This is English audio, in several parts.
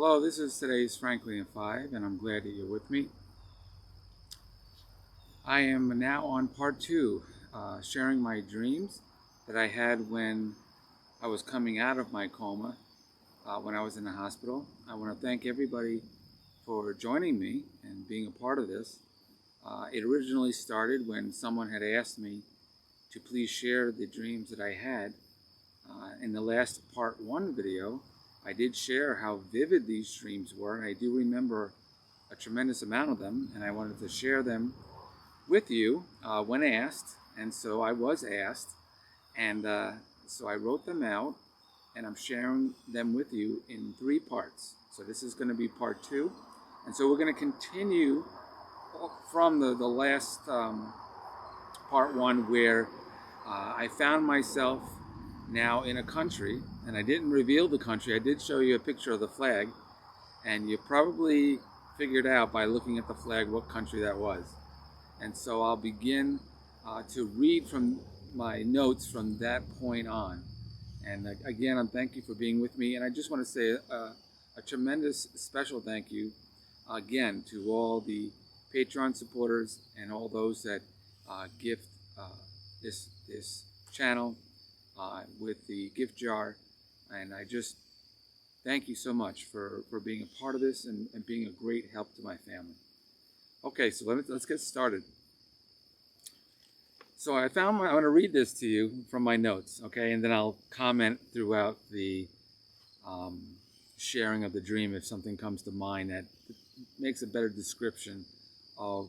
Hello, this is today's Frankly in 5, and I'm glad that you're with me. I am now on part 2, sharing my dreams that I had when I was coming out of my coma, when I was in the hospital. I want to thank everybody for joining me and being a part of this. It originally started when someone had asked me to please share the dreams that I had. In the last part 1 video, I did share how vivid these dreams were, and I do remember a tremendous amount of them, and I wanted to share them with you when asked, and so I was asked, and so I wrote them out, and I'm sharing them with you in 3 parts. So this is going to be part 2, and so we're going to continue from the last part 1 where I found myself now in a country, and I didn't reveal the country. I did show you a picture of the flag, and you probably figured out by looking at the flag what country that was. And so I'll begin to read from my notes from that point on. And again, thank you for being with me, and I just want to say a tremendous special thank you again to all the Patreon supporters and all those that gift this channel with the gift jar, and I just thank you so much for being a part of this and being a great help to my family. Okay, so let's get started. So I want to read this to you from my notes, okay, and then I'll comment throughout the sharing of the dream if something comes to mind that makes a better description of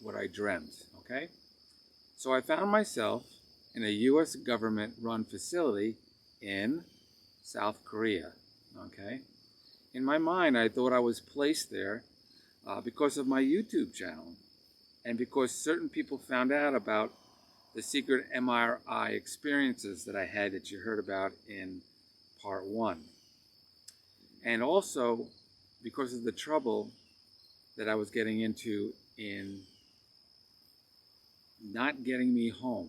what I dreamt, okay? So I found myself in a U.S. government-run facility in South Korea, okay? In my mind, I thought I was placed there because of my YouTube channel and because certain people found out about the secret MRI experiences that I had that you heard about in part 1. And also because of the trouble that I was getting into in not getting me home.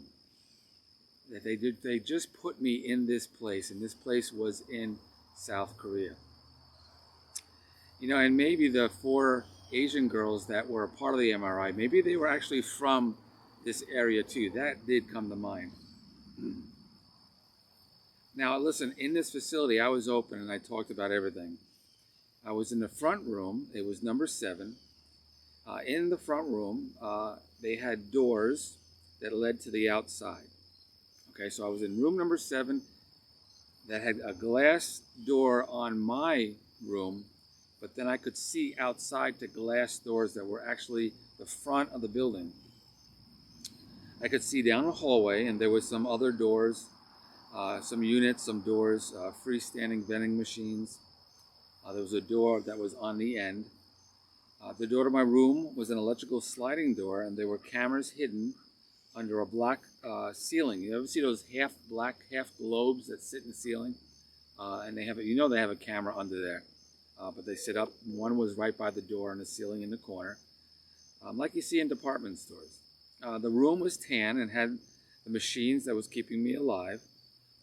That they just put me in this place, and this place was in South Korea. You know, and maybe the 4 Asian girls that were a part of the MRI, maybe they were actually from this area too. That did come to mind. Now listen, in this facility I was open and I talked about everything. I was in the front room. It was number 7. In the front room, they had doors that led to the outside. Okay, so I was in room number 7 that had a glass door on my room, but then I could see outside to glass doors that were actually the front of the building. I could see down the hallway, and there was some other doors, some units, some doors, freestanding vending machines. There was a door that was on the end. The door to my room was an electrical sliding door, and there were cameras hidden under a black ceiling. You ever see those half black, half globes that sit in the ceiling? And they have they have a camera under there, but they sit up. One was right by the door on the ceiling in the corner, like you see in department stores. The room was tan and had the machines that was keeping me alive.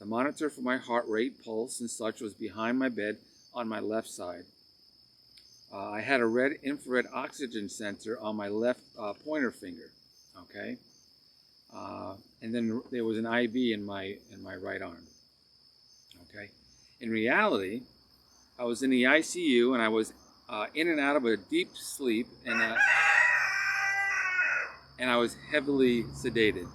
The monitor for my heart rate, pulse, and such was behind my bed on my left side. I had a red infrared oxygen sensor on my left pointer finger. Okay. And then there was an IV in my right arm. Okay. In reality, I was in the ICU and I was in and out of a deep sleep, and I was heavily sedated.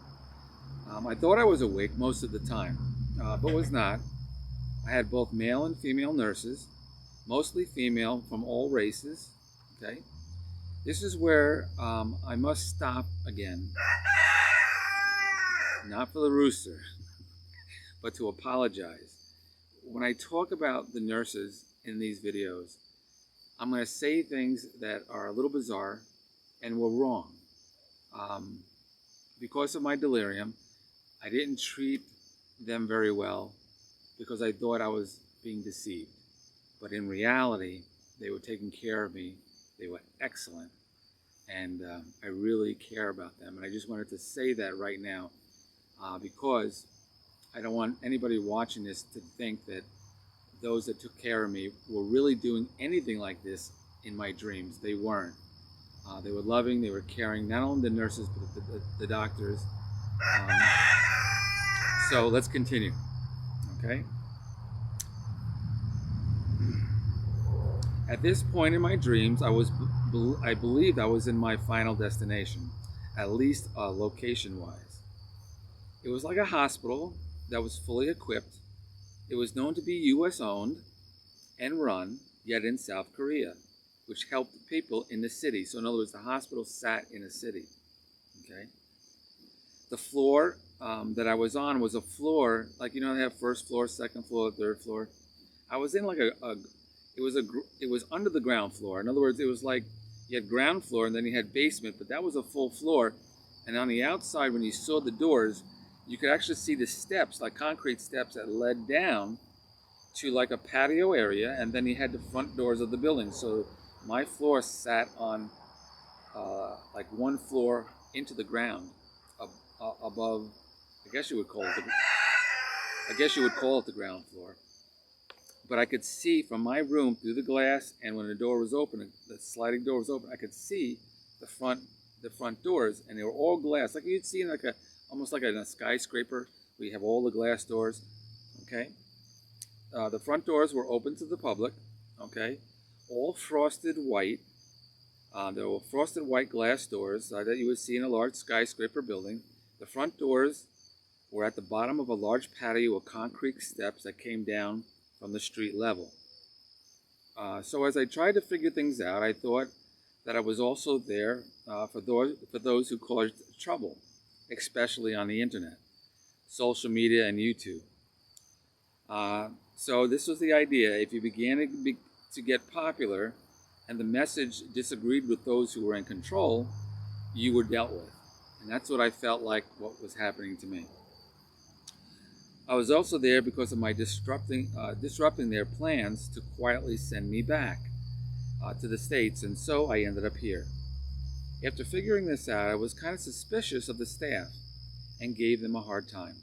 I thought I was awake most of the time, but was not. I had both male and female nurses, mostly female from all races. Okay. This is where I must stop again. Not for the rooster, but to apologize. When I talk about the nurses in these videos, I'm going to say things that are a little bizarre and were wrong. Because of my delirium, I didn't treat them very well because I thought I was being deceived. But in reality, they were taking care of me. They were excellent. And I really care about them. And I just wanted to say that right now. Because I don't want anybody watching this to think that those that took care of me were really doing anything like this in my dreams. They weren't. They were loving, they were caring, not only the nurses, but the doctors. Um, so let's continue, okay? At this point in my dreams, I believed I was in my final destination, at least location-wise. It was like a hospital that was fully equipped. It was known to be U.S. owned and run, yet in South Korea, which helped people in the city. So in other words, the hospital sat in a city, okay? The floor that I was on was a floor, like, you know, they have first floor, second floor, third floor. I was in like it was under the ground floor. In other words, it was like you had ground floor and then you had basement, but that was a full floor. And on the outside, when you saw the doors, you could actually see the steps, like concrete steps that led down to like a patio area, and then you had the front doors of the building. So my floor sat on like one floor into the ground above. I guess you would call it the ground floor. But I could see from my room through the glass, and when the door was open, the sliding door was open, I could see the front doors, and they were all glass, like you'd see in like almost like in a skyscraper. We have all the glass doors, okay? The front doors were open to the public, okay? All frosted white. There were frosted white glass doors that you would see in a large skyscraper building. The front doors were at the bottom of a large patio with concrete steps that came down from the street level. So as I tried to figure things out, I thought that I was also there for those who caused trouble, especially on the internet, social media, and YouTube. So this was the idea. If you began to get popular and the message disagreed with those who were in control, you were dealt with. And that's what I felt like what was happening to me. I was also there because of my disrupting their plans to quietly send me back to the States, and so I ended up here. After figuring this out, I was kind of suspicious of the staff and gave them a hard time.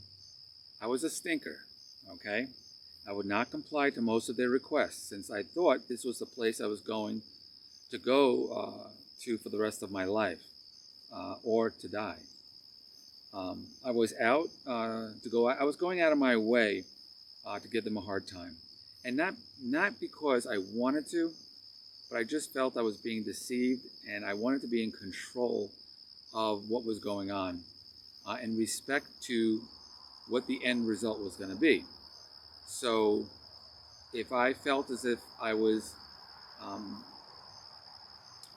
I was a stinker, okay? I would not comply to most of their requests since I thought this was the place I was going to go to for the rest of my life or to die. I was I was going out of my way to give them a hard time, and not because I wanted to, but I just felt I was being deceived, and I wanted to be in control of what was going on, in respect to what the end result was going to be. So, if I felt as if I was,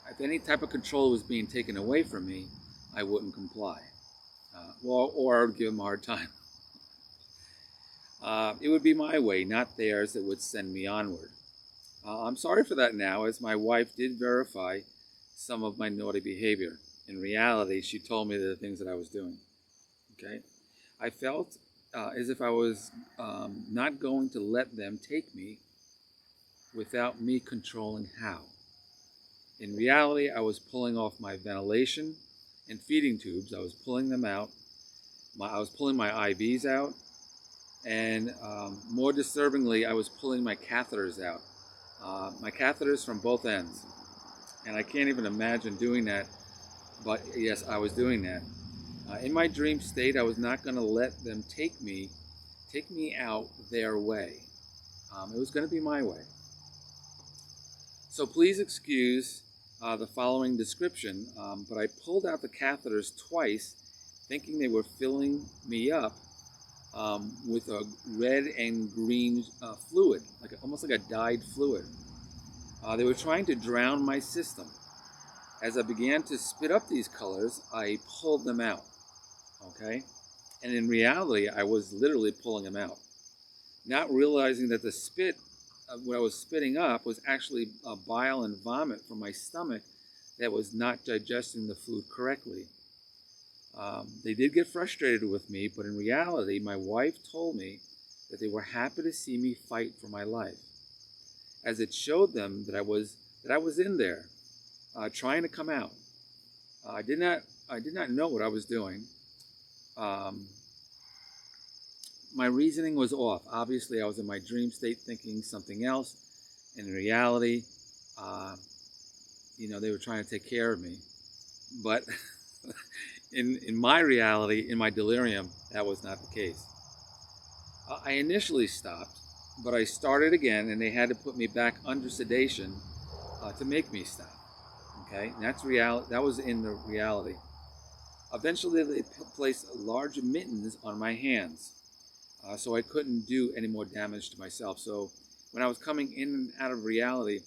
if any type of control was being taken away from me, I wouldn't comply. Or I would give them a hard time. It would be my way, not theirs, that would send me onward. I'm sorry for that now, as my wife did verify some of my naughty behavior. In reality, she told me the things that I was doing. Okay, I felt as if I was not going to let them take me without me controlling how. In reality, I was pulling off my ventilation and feeding tubes. I was pulling them out. I was pulling my IVs out, and more disturbingly, I was pulling my catheters out. My catheters from both ends. And I can't even imagine doing that, but yes, I was doing that. In my dream state, I was not going to let them take me out their way. It was going to be my way. So please excuse the following description, but I pulled out the catheters twice, thinking they were filling me up with a red and green fluid, almost like a dyed fluid. They were trying to drown my system. As I began to spit up these colors, I pulled them out, okay? And in reality, I was literally pulling them out, not realizing that the spit, what I was spitting up, was actually bile and vomit from my stomach that was not digesting the food correctly. They did get frustrated with me, but in reality, my wife told me that they were happy to see me fight for my life, as it showed them that I was in there, trying to come out. I did not know what I was doing, my reasoning was off. Obviously, I was in my dream state thinking something else. In reality, uh, they were trying to take care of me. But in my reality, in my delirium, that was not the case. I initially stopped, but I started again, and they had to put me back under sedation to make me stop. Okay, and that's reality. That was in the reality. Eventually, they placed large mittens on my hands, so I couldn't do any more damage to myself. So when I was coming in and out of reality,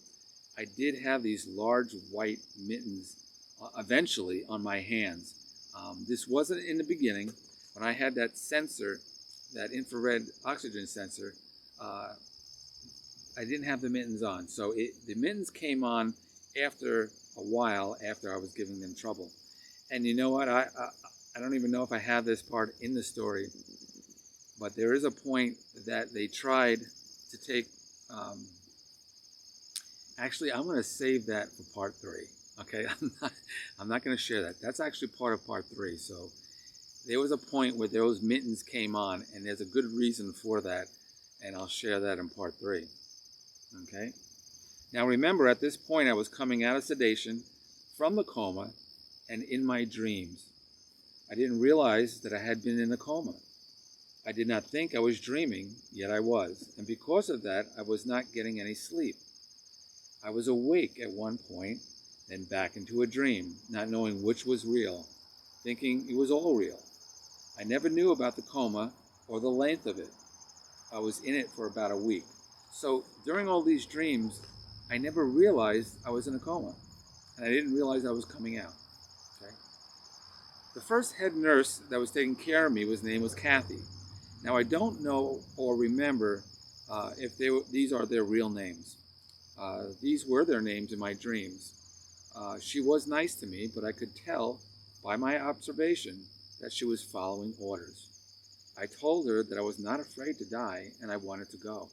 I did have these large white mittens eventually on my hands. This wasn't in the beginning. When I had that sensor, that infrared oxygen sensor, I didn't have the mittens on. So the mittens came on after a while, after I was giving them trouble. And you know what? I don't even know if I have this part in the story, but there is a point that they tried to take. Actually, I'm going to save that for part 3. Okay, I'm not going to share that. That's actually part of part 3. So there was a point where those mittens came on, and there's a good reason for that, and I'll share that in part 3. Okay. Now remember, at this point, I was coming out of sedation from the coma and in my dreams. I didn't realize that I had been in a coma. I did not think I was dreaming, yet I was. And because of that, I was not getting any sleep. I was awake at one point, then back into a dream, not knowing which was real, thinking it was all real. I never knew about the coma or the length of it. I was in it for about a week. So during all these dreams, I never realized I was in a coma, and I didn't realize I was coming out. Okay. The first head nurse that was taking care of me, his name was Kathy. Now I don't know or remember if these are their real names. These were their names in my dreams. She was nice to me, but I could tell by my observation that she was following orders. I told her that I was not afraid to die and I wanted to go.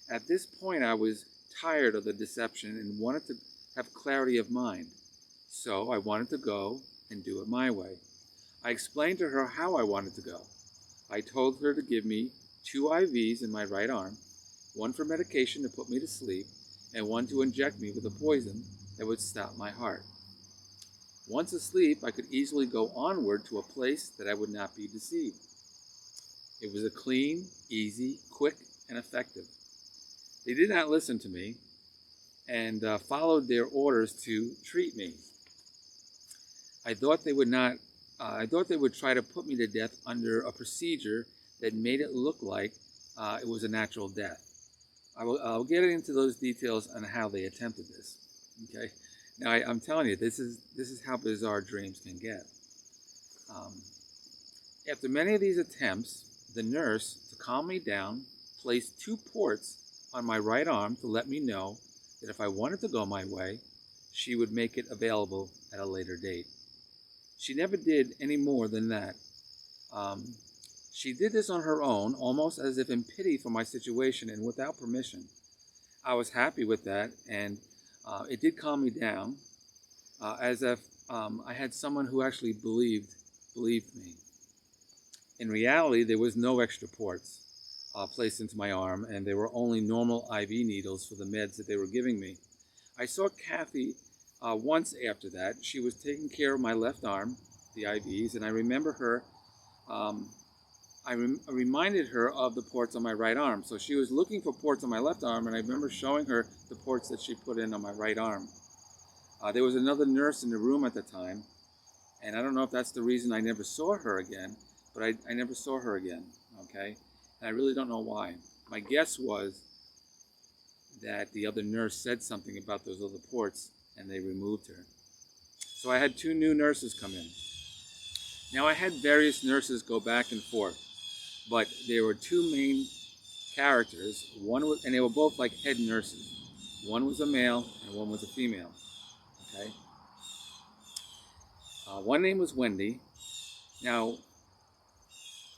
At this point, I was tired of the deception and wanted to have clarity of mind. So I wanted to go and do it my way. I explained to her how I wanted to go. I told her to give me 2 IVs in my right arm, one for medication to put me to sleep, and one to inject me with a poison that would stop my heart. Once asleep, I could easily go onward to a place that I would not be deceived. It was a clean, easy, quick, and effective. They did not listen to me and followed their orders to treat me. I thought they would try to put me to death under a procedure that made it look like it was a natural death. I'll get into those details on how they attempted this. Okay. Now I'm telling you, this is how bizarre dreams can get. After many of these attempts, the nurse, to calm me down, placed 2 ports on my right arm to let me know that if I wanted to go my way, she would make it available at a later date. She never did any more than that. She did this on her own, almost as if in pity for my situation and without permission. I was happy with that, and it did calm me down, as if I had someone who actually believed me. In reality, there was no extra ports placed into my arm, and there were only normal IV needles for the meds that they were giving me. I saw Kathy once after that. She was taking care of my left arm, the IVs, and I remember her. I reminded her of the ports on my right arm. So she was looking for ports on my left arm, and I remember showing her the ports that she put in on my right arm. There was another nurse in the room at the time, and I don't know if that's the reason I never saw her again, but I never saw her again, okay? And I really don't know why. My guess was that the other nurse said something about those other ports, and they removed her. So I had 2 new nurses come in. Now I had various nurses go back and forth, but there were 2 main characters. One was, and they were both like head nurses. One was a male and one was a female. Okay. One name was Wendy. Now,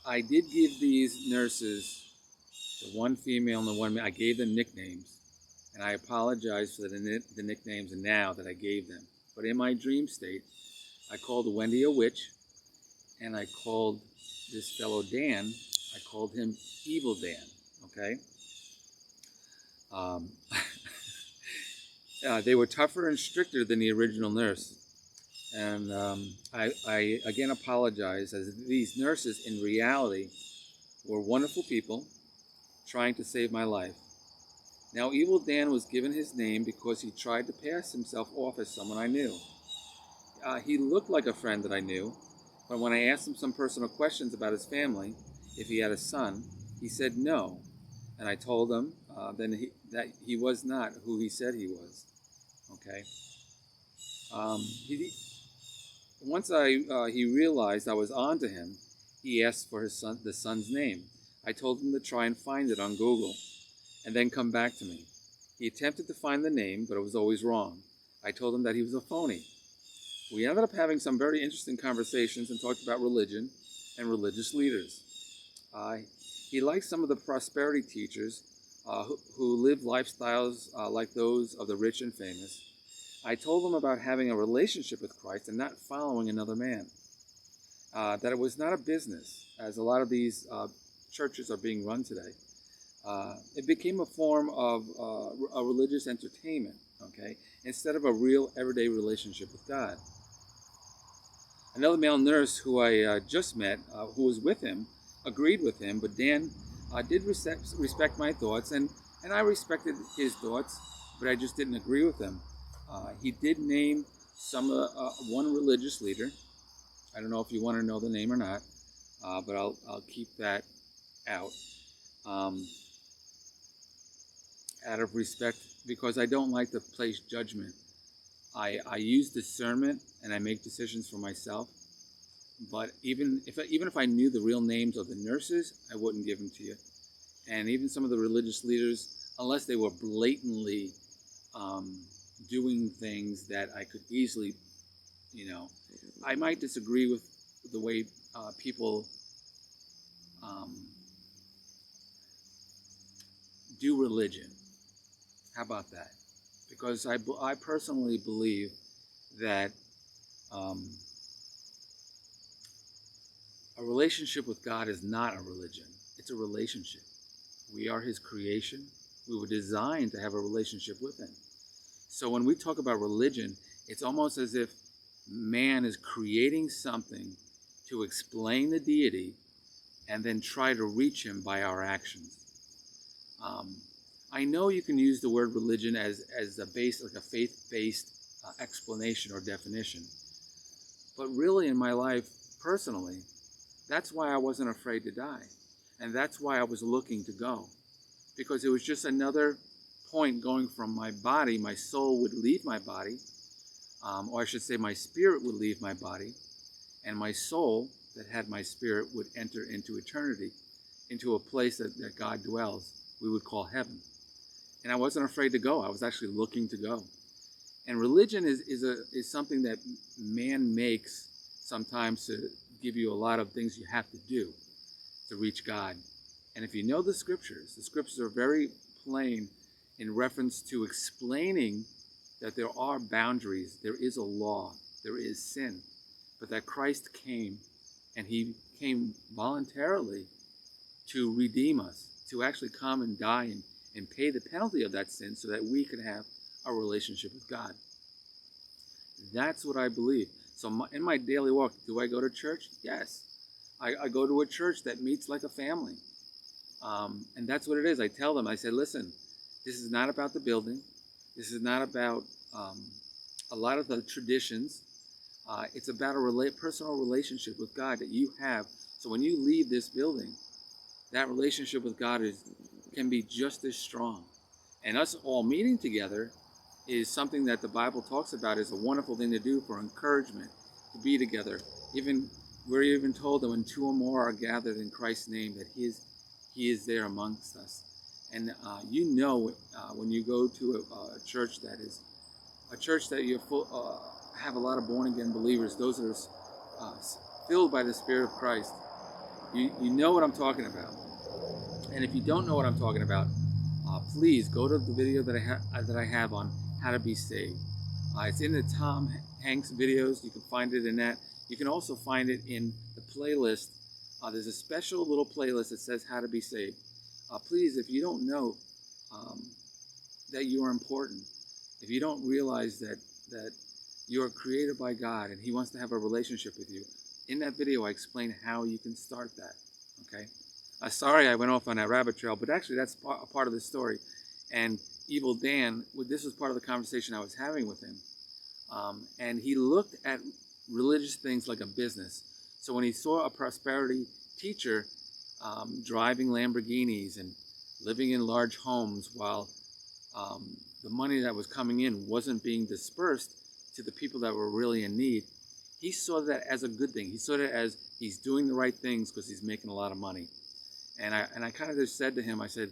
I did give these nurses, the one female and the one male, I gave them nicknames, and I apologize for the nicknames now that I gave them. But in my dream state, I called Wendy a witch, and I called this fellow Dan I called him Evil Dan, okay? Um, they were tougher and stricter than the original nurse. And I again apologize, as these nurses in reality were wonderful people trying to save my life. Now, Evil Dan was given his name because he tried to pass himself off as someone I knew. He looked like a friend that I knew, but when I asked him some personal questions about his family, if he had a son, he said no. And I told him that he was not who he said he was. Okay. Once he realized I was on to him, he asked for the son's name. I told him to try and find it on Google and then come back to me. He attempted to find the name, but it was always wrong. I told him that he was a phony. We ended up having some very interesting conversations and talked about religion and religious leaders. He liked some of the prosperity teachers who live lifestyles like those of the rich and famous. I told him about having a relationship with Christ and not following another man. That it was not a business, as a lot of these churches are being run today. It became a form of a religious entertainment, okay, instead of a real everyday relationship with God. Another male nurse who I just met, who was with him, agreed with him, but Dan did respect my thoughts, and I respected his thoughts, but I just didn't agree with them. He did name one religious leader. I don't know if you want to know the name or not, but I'll keep that out of respect, because I don't like to place judgment. I use discernment and I make decisions for myself. But even if I knew the real names of the nurses, I wouldn't give them to you. And even some of the religious leaders, unless they were blatantly doing things that I could easily, I might disagree with the way people do religion. How about that? Because I personally believe that a relationship with God is not a religion. It's a relationship. We are His creation. We were designed to have a relationship with Him. So when we talk about religion, it's almost as if man is creating something to explain the deity and then try to reach Him by our actions. I know you can use the word religion as a faith-based explanation or definition. But really in my life, personally, that's why I wasn't afraid to die. And that's why I was looking to go. Because it was just another point going from my body. My soul would leave my body, or I should say my spirit would leave my body, and my soul that had my spirit would enter into eternity, into a place that God dwells, we would call heaven. And I wasn't afraid to go. I was actually looking to go. And religion is something that man makes sometimes to give you a lot of things you have to do to reach God. And if you know the scriptures are very plain in reference to explaining that there are boundaries, there is a law, there is sin, but that Christ came, and He came voluntarily to redeem us, to actually come and die and pay the penalty of that sin so that we could have a relationship with God. That's what I believe. So in my daily walk, do I go to church? Yes. I go to a church that meets like a family. And that's what it is. I tell them, I say, listen, this is not about the building. This is not about a lot of the traditions. It's about a personal relationship with God that you have. So when you leave this building, that relationship with God can be just as strong. And us all meeting together is something that the Bible talks about as a wonderful thing to do for encouragement, to be together. We're even told that when two or more are gathered in Christ's name, that He is there amongst us. And when you go to a church that is a church that you have a lot of born-again believers, those that are filled by the Spirit of Christ, you know what I'm talking about. And if you don't know what I'm talking about, please go to the video that I have on how to be saved. It's in the Tom Hanks videos. You can find it in that. You can also find it in the playlist There's a special little playlist that says how to be saved. Please, if you don't know um, that you are important, if you don't realize that you are created by God and He wants to have a relationship with you, in that video I explain how you can start that. Okay. Sorry I went off on that rabbit trail, but actually that's a part of the story. And Evil Dan, this was part of the conversation I was having with him. And he looked at religious things like a business. So when he saw a prosperity teacher driving Lamborghinis and living in large homes while the money that was coming in wasn't being dispersed to the people that were really in need, he saw that as a good thing. He saw it as he's doing the right things because he's making a lot of money. And I kind of just said to him, I said,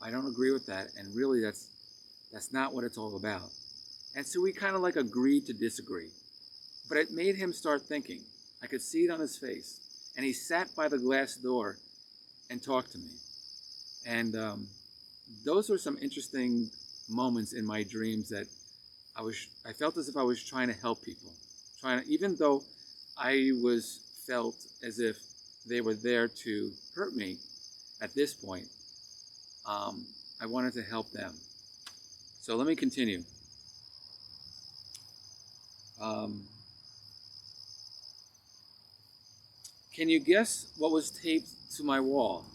I don't agree with that, and really that's not what it's all about. And so we kind of like agreed to disagree. But it made him start thinking. I could see it on his face. And he sat by the glass door and talked to me. And those were some interesting moments in my dreams that I felt as if I was trying to help people. Even though I felt as if they were there to hurt me at this point, I wanted to help them. So let me continue. Can you guess what was taped to my wall?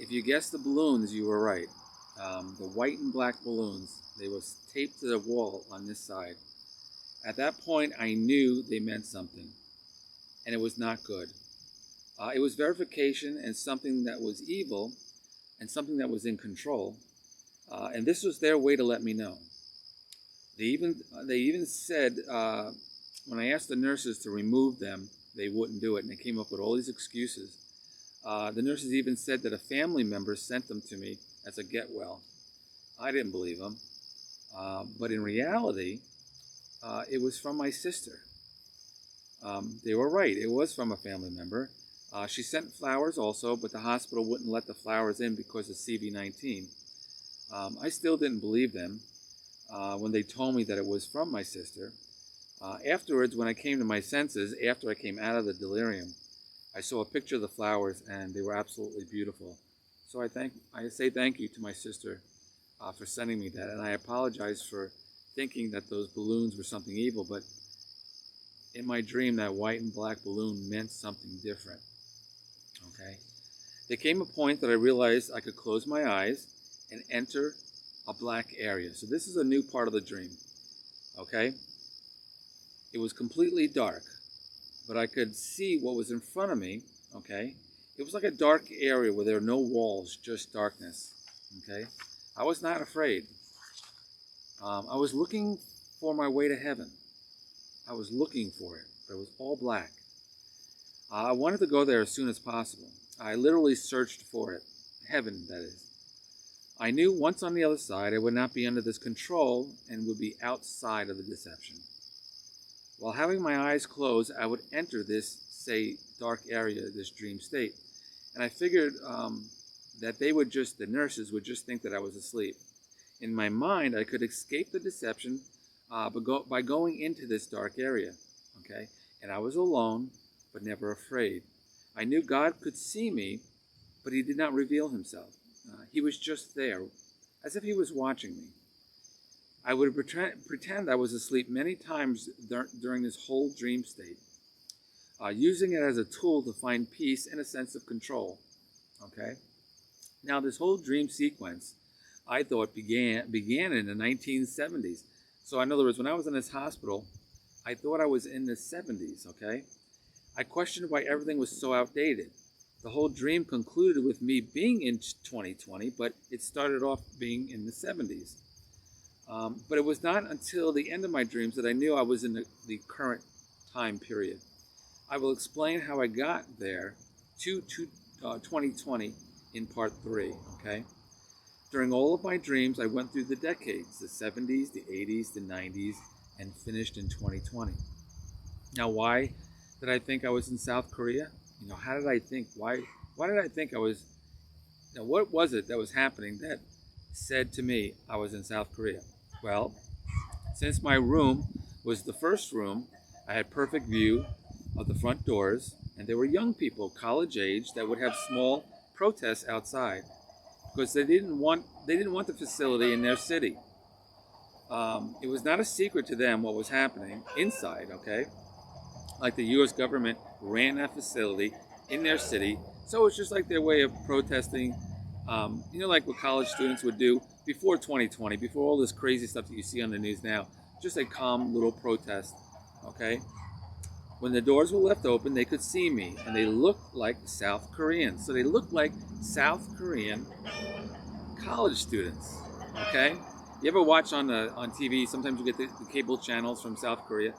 If you guessed the balloons, you were right. The white and black balloons, they were taped to the wall on this side. At that point, I knew they meant something, and it was not good. It was verification and something that was evil and something that was in control, and this was their way to let me know. They even said, when I asked the nurses to remove them, they wouldn't do it, and they came up with all these excuses. The nurses even said that a family member sent them to me as a get well. I didn't believe them, but in reality, it was from my sister. They were right, it was from a family member. She sent flowers also, but the hospital wouldn't let the flowers in because of CV-19. I still didn't believe them when they told me that it was from my sister. Afterwards, when I came to my senses, after I came out of the delirium, I saw a picture of the flowers, and they were absolutely beautiful. So I say thank you to my sister for sending me that, and I apologize for thinking that those balloons were something evil, but in my dream, that white and black balloon meant something different. Okay? There came a point that I realized I could close my eyes and enter a black area. So this is a new part of the dream. Okay? It was completely dark, but I could see what was in front of me. Okay? It was like a dark area where there were no walls, just darkness. Okay? I was not afraid. I was looking for my way to heaven. I was looking for it, but it was all black. I wanted to go there as soon as possible. I literally searched for it. Heaven, that is. I knew once on the other side I would not be under this control and would be outside of the deception. While having my eyes closed, I would enter this, say, dark area, this dream state. And I figured that the nurses would just think that I was asleep. In my mind, I could escape the deception by going into this dark area. Okay? And I was alone, but never afraid. I knew God could see me, but He did not reveal Himself. He was just there, as if He was watching me. I would pretend I was asleep many times during this whole dream state, using it as a tool to find peace and a sense of control. Okay? Now, this whole dream sequence, I thought began in the 1970s. So in other words, when I was in this hospital, I thought I was in the 70s, okay? I questioned why everything was so outdated. The whole dream concluded with me being in 2020, but it started off being in the 70s. But it was not until the end of my dreams that I knew I was in the current time period. I will explain how I got there to 2020 in part 3, okay? During all of my dreams, I went through the decades, the 70s, the 80s, the 90s, and finished in 2020. Now, why did I think I was in South Korea? How did I think? Why did I think I was? Now, what was it that was happening that said to me I was in South Korea? Well, since my room was the first room, I had perfect view of the front doors. And there were young people, college age, that would have small protests outside because they didn't want the facility in their city. It was not a secret to them what was happening inside. Okay, like the U.S. government ran that facility in their city, so it's just like their way of protesting. Like what college students would do before 2020, before all this crazy stuff that you see on the news now. Just a calm little protest. Okay, when the doors were left open, they could see me, and they looked like South Koreans. So they looked like South Korean college students. Okay, you ever watch on TV? Sometimes you get the cable channels from South Korea,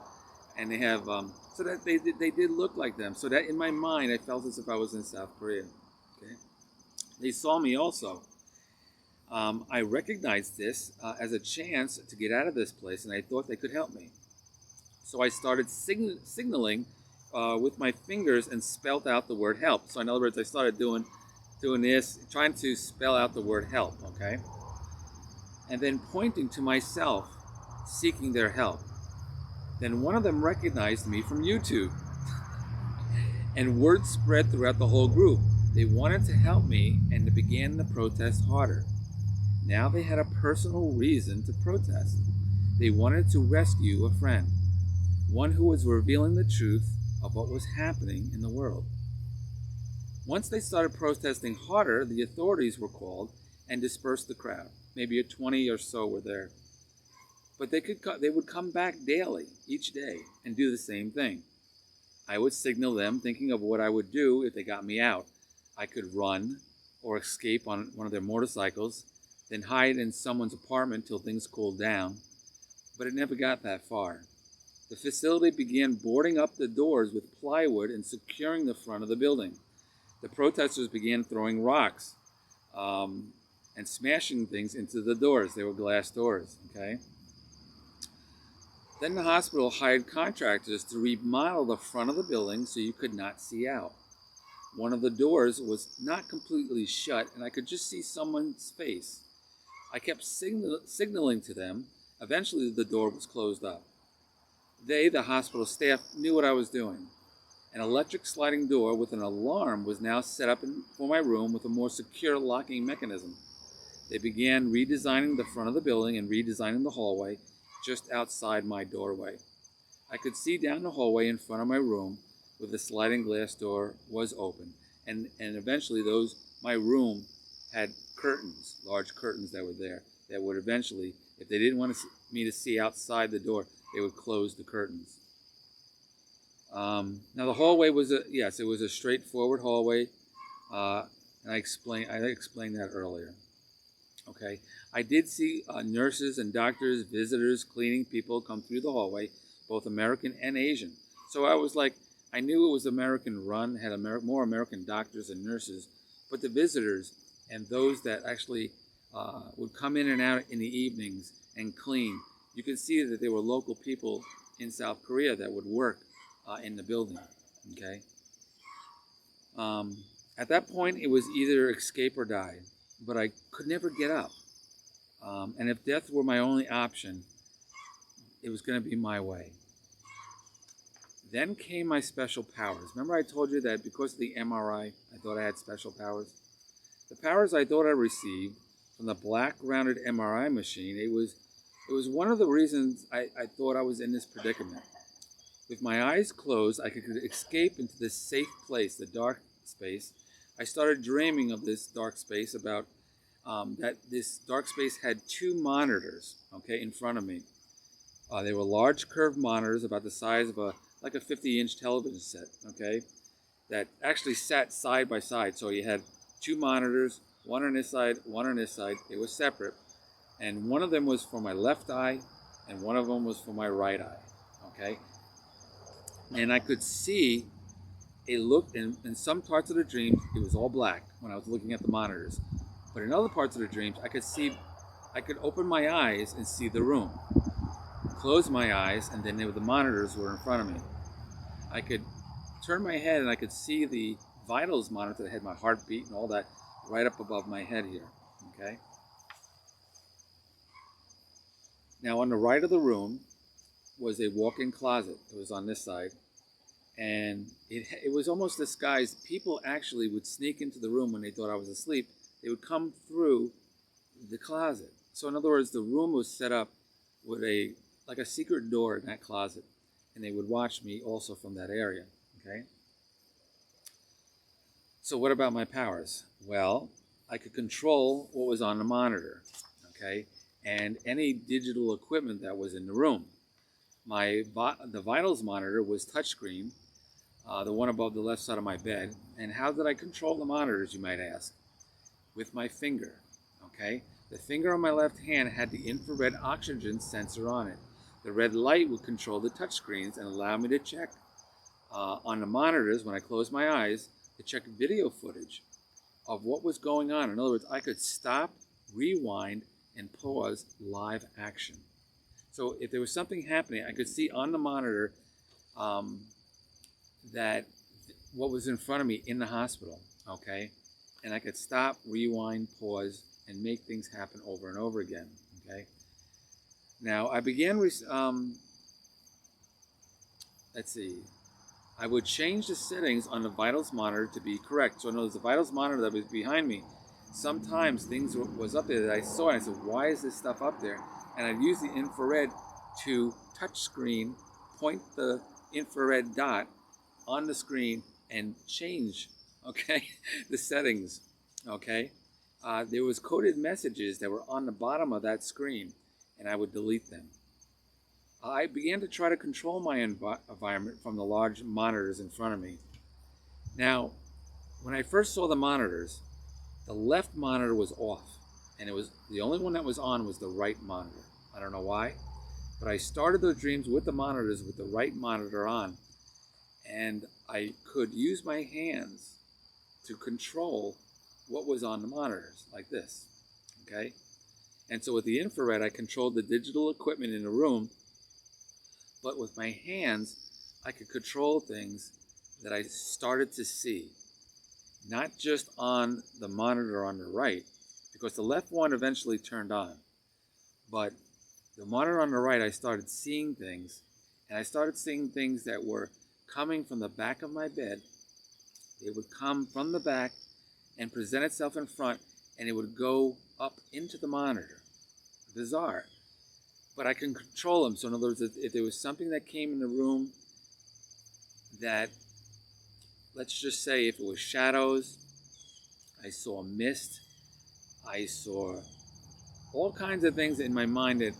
and they have so that they did look like them. So that in my mind, I felt as if I was in South Korea. Okay, they saw me also. I recognized this as a chance to get out of this place, and I thought they could help me. So I started signaling with my fingers and spelled out the word help. So in other words, I started doing this, trying to spell out the word help, okay? And then pointing to myself, seeking their help. Then one of them recognized me from YouTube. And word spread throughout the whole group. They wanted to help me and they began the protest harder. Now they had a personal reason to protest. They wanted to rescue a friend, one who was revealing the truth of what was happening in the world. Once they started protesting harder, the authorities were called and dispersed the crowd. Maybe 20 or so were there. But they would come back daily, each day, and do the same thing. I would signal them, thinking of what I would do if they got me out. I could run or escape on one of their motorcycles, then hide in someone's apartment till things cooled down. But it never got that far. The facility began boarding up the doors with plywood and securing the front of the building. The protesters began throwing rocks and smashing things into the doors. They were glass doors, okay? Then the hospital hired contractors to remodel the front of the building so you could not see out. One of the doors was not completely shut, and I could just see someone's face. I kept signaling to them. Eventually, the door was closed up. They, the hospital staff, knew what I was doing. An electric sliding door with an alarm was now set up for my room with a more secure locking mechanism. They began redesigning the front of the building and redesigning the hallway just outside my doorway. I could see down the hallway in front of my room where the sliding glass door was open. And eventually my room had curtains, large curtains that were there, that would eventually, if they didn't want me to see outside the door, they would close the curtains. Now the hallway was it was a straightforward hallway, and I explained that earlier. Okay, I did see nurses and doctors, visitors, cleaning people come through the hallway, both American and Asian. So I was like, I knew it was American run, had more American doctors and nurses, but the visitors and those that actually would come in and out in the evenings and clean, you could see that there were local people in South Korea that would work in the building. Okay. At that point, it was either escape or die, but I could never get up. And if death were my only option, it was going to be my way. Then came my special powers. Remember I told you that because of the MRI, I thought I had special powers? The powers I thought I received from the black rounded MRI machine, it was one of the reasons I thought I was in this predicament. With my eyes closed, I could escape into this safe place, the dark space. I started dreaming of this dark space, about that this dark space had 2 monitors, okay, in front of me. They were large curved monitors about the size of a 50-inch television set, okay, that actually sat side by side. So you had 2 monitors, one on this side, one on this side. They were separate. And one of them was for my left eye, and one of them was for my right eye, okay? And I could see it looked, in some parts of the dreams, it was all black when I was looking at the monitors. But in other parts of the dreams, I could open my eyes and see the room. Close my eyes, and then the monitors were in front of me. I could turn my head, and I could see the vitals monitor that had my heartbeat and all that right up above my head here, okay? Now, on the right of the room was a walk-in closet. It was on this side. and it was almost disguised. People actually would sneak into the room when they thought I was asleep. They would come through the closet. So in other words, the room was set up with like a secret door in that closet, and they would watch me also from that area. Okay. So what about my powers? Well, I could control what was on the monitor, okay, and any digital equipment that was in the room. The vitals monitor was touchscreen, the one above the left side of my bed. And how did I control the monitors, you might ask? With my finger, okay? The finger on my left hand had the infrared oxygen sensor on it. The red light would control the touchscreens and allow me to check on the monitors when I closed my eyes to check video footage of what was going on. In other words, I could stop, rewind, and pause live action. So if there was something happening, I could see on the monitor that what was in front of me in the hospital, okay? And I could stop, rewind, pause, and make things happen over and over again, okay? Now, I began, let's see, I would change the settings on the vitals monitor to be correct. So in other words, the vitals monitor that was behind me, sometimes things was up there that I saw, and I said, why is this stuff up there? And I'd use the infrared to touch screen, point the infrared dot on the screen and change, okay, the settings, okay? There was coded messages that were on the bottom of that screen, and I would delete them. I began to try to control my environment from the large monitors in front of me. Now, when I first saw the monitors, the left monitor was off, and it was the only one that was on was the right monitor. I don't know why, but I started those dreams with the monitors with the right monitor on, and I could use my hands to control what was on the monitors, like this, okay? And so with the infrared, I controlled the digital equipment in the room, but with my hands, I could control things that I started to see, not just on the monitor on the right, because the left one eventually turned on, but the monitor on the right, I started seeing things, and I started seeing things that were coming from the back of my bed. It would come from the back and present itself in front, and it would go up into the monitor. Bizarre. But I can control them. So in other words, if there was something that came in the room that, let's just say if it was shadows, I saw mist, I saw all kinds of things in my mind that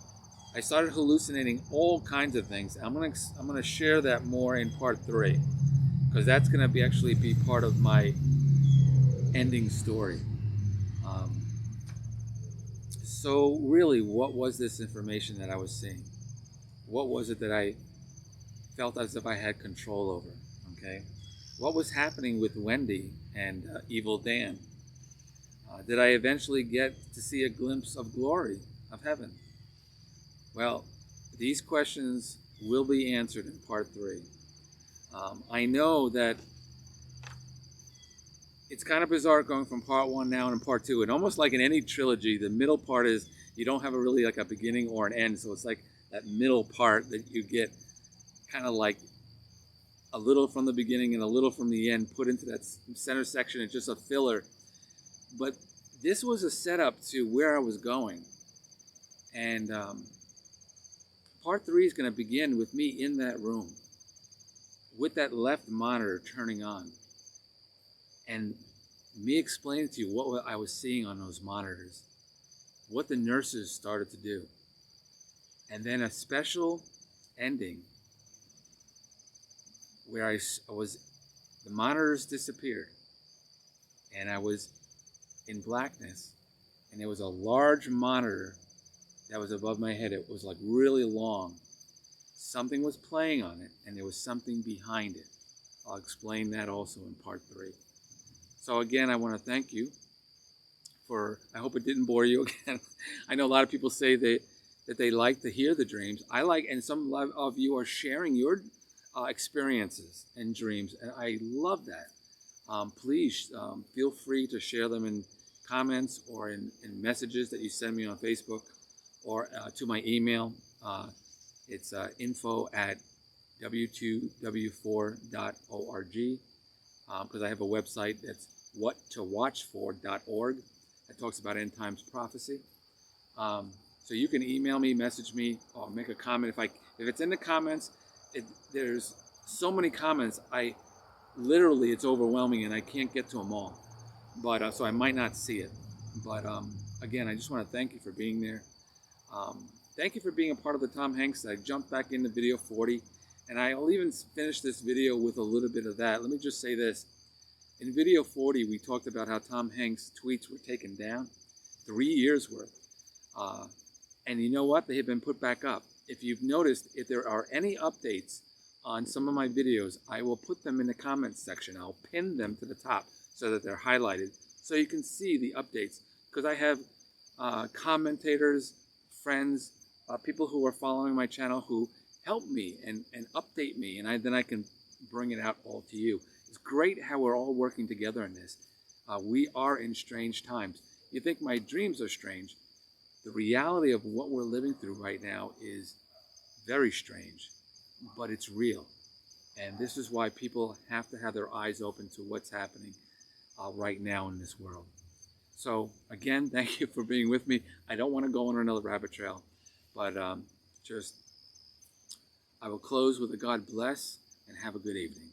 I started hallucinating all kinds of things. I'm gonna share that more in part 3, because that's gonna actually be part of my ending story. So really, what was this information that I was seeing? What was it that I felt as if I had control over? Okay, what was happening with Wendy and Evil Dan? Did I eventually get to see a glimpse of glory, of heaven? Well, these questions will be answered in part 3. I know that it's kind of bizarre going from part 1 now and part 2, and almost like in any trilogy, the middle part is you don't have really like a beginning or an end, so it's like that middle part that you get kind of like a little from the beginning and a little from the end put into that center section. It's just a filler. But this was a setup to where I was going, and part 3 is going to begin with me in that room with that left monitor turning on, and me explaining to you what I was seeing on those monitors, what the nurses started to do, and then a special ending where the monitors disappeared, and I was in blackness, and there was a large monitor that was above my head. It was like really long. Something was playing on it, and there was something behind it. I'll explain that also in part 3. So again, I want to thank you for, I hope it didn't bore you again. I know a lot of people say that they like to hear the dreams. I like, and some of you are sharing your experiences and dreams, and I love that. Please feel free to share them in comments or in messages that you send me on Facebook or to my email. It's info at W2W4.org, because I have a website that's whattowatchfor.org that talks about end times prophecy. So you can email me, message me, or make a comment. If it's in the comments, there's so many comments. Literally, it's overwhelming, and I can't get to them all. But so I might not see it. But again, I just want to thank you for being there. Thank you for being a part of the Tom Hanks. I jumped back into video 40, and I'll even finish this video with a little bit of that. Let me just say this. In video 40, we talked about how Tom Hanks' tweets were taken down, 3 years worth. And you know what? They have been put back up. If you've noticed, if there are any updates on some of my videos, I will put them in the comments section. I'll pin them to the top so that they're highlighted so you can see the updates. Because I have commentators, friends, people who are following my channel who help me and update me, and then I can bring it out all to you. It's great how we're all working together in this. We are in strange times. You think my dreams are strange. The reality of what we're living through right now is very strange, but it's real. And this is why people have to have their eyes open to what's happening right now in this world. So again, thank you for being with me. I don't want to go on another rabbit trail, but I will close with a God bless and have a good evening.